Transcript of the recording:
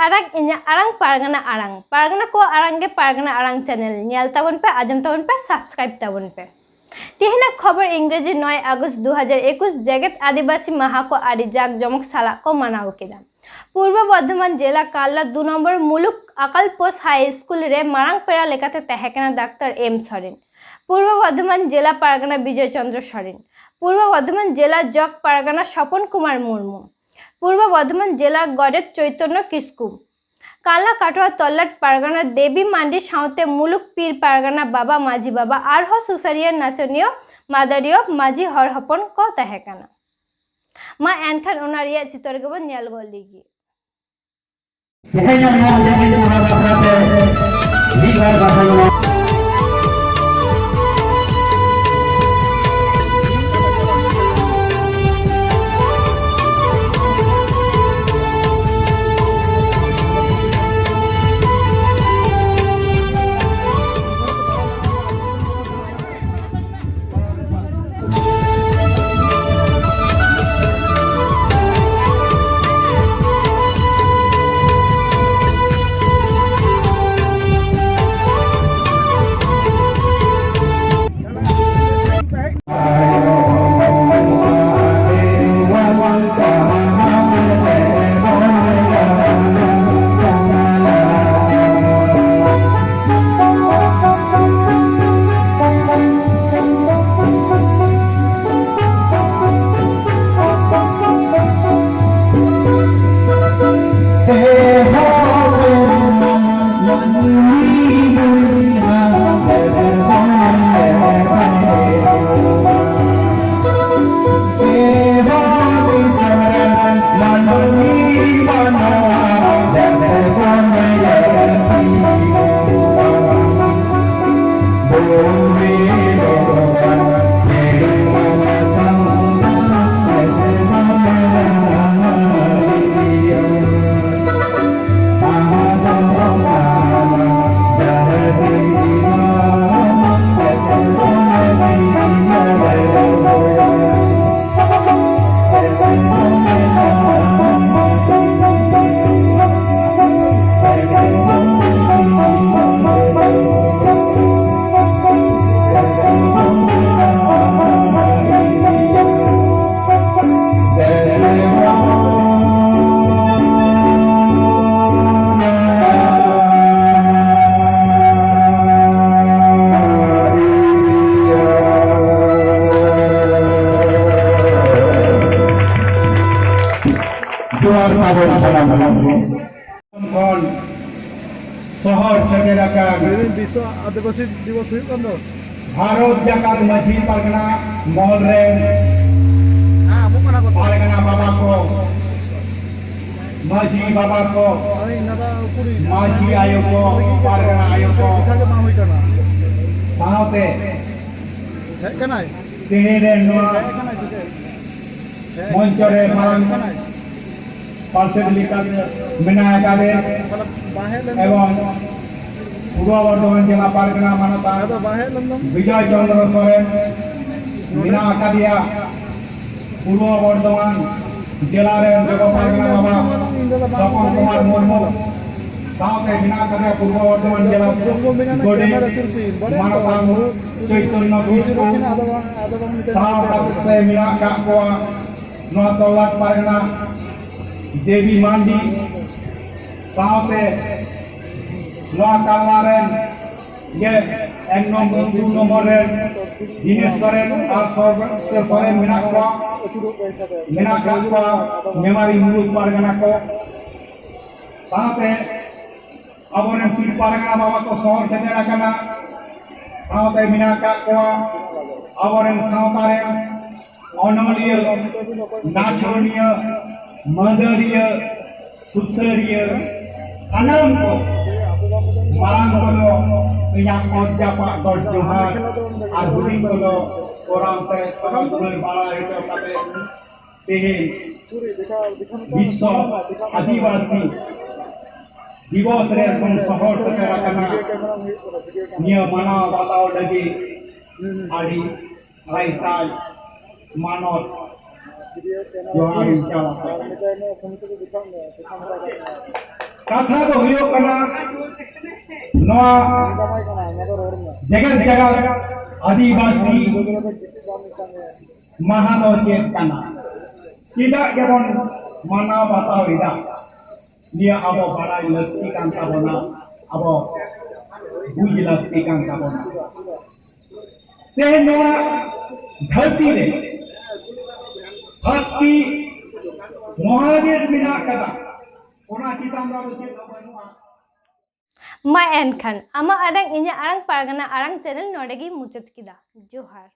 arang inya arang pargana ko arang ge pargana arang channel nyal tabon pe ajam tabon pe subscribe tabon pe तिहिना खबर इंग्रेजी 9 अगस्त 2021 जगत आदिवासी माह को आदि जाक जमक साला को मनाओ केदा पूर्व बर्धमान जिला काल्ला 2 नम्बर मुलुक आकाल पोस्ट हाई स्कूल रे मारांग पेरा लेकाते तहेकेना डाक्टर एम सरेन पूर्व बर्धमान जिला पारगना विजय चंद्र सरेन पूर्व बर्धमान जिला जग पारगना स्वपन कुमार मुर्मू पूर्व बर्धमान जिला गडेत चैतन्य किस्कू काला काटोआ तल्लाट पारगना देवी मांडी साउते मुलुक पीर पारगना बाबा माझी बाबा आरह सुसारिया नाचनियो मादारियो माझी हर हपन को तहेकाना मा एनखान ओनारिया चितरगबन नेल गोलीगी शहर सेटल विश्व आदिवासी दिवस भारत जाकात माझी पारगना मॉल रे पारगना बाबा को माझी बाबा को माझी आयो को पारगना आयो को साथे तेरे मंचरे मारंग पार्षद मिना काले एवं पूर्व बर्धमान जिला पारगना मानता विजय चंद्र सोरेन मिना आकादिया पूर्व बर्धमान जिला रे जगह पारगना बाबा स्वपन कुमार मुर्मू साथे मिना आकादिया पूर्व बर्धमान जिला गोडे मानता चैतन्य किस्कू साथे मिना काकोआ नौतलाट पारगना देवी मांडी साथे नवा कालारेन ये एक नंबर दो नंबर रे दिनेश सोरेन और सोरेन मिनाकवा मेमारी मुलुक पारगना को साथे अबोने पीर पारगना बाबा को शहर सेटेल आकाना साथे मिनाकवा अबोने सावतारे अनलिय नाचनिय मदरिय सुसरिय सानाम को मारांग को इया कोजा पा गड जोहार आर हुडी को कोरामते सगल दुल बाला हेतो काते तेहे विश्व आदिवासी दिवस रे कोन शहर सेटेल आकाना निय माना बाताओ लगी आदि साई मानव जो आदि चाला कथा तो हुयो कना नवा जगत जगत आदिवासी महानो चेत कना tidak gebon mana batau ida dia abo balai lekti kan tabona abo buji lekti kan tabona tehno धरती रे शक्ति महादेश बिना कदा ओना चिताम दा चेत बनुआ मा एनखान आमा Arang इnya arang pargana arang channel nodegi muchat kida johar।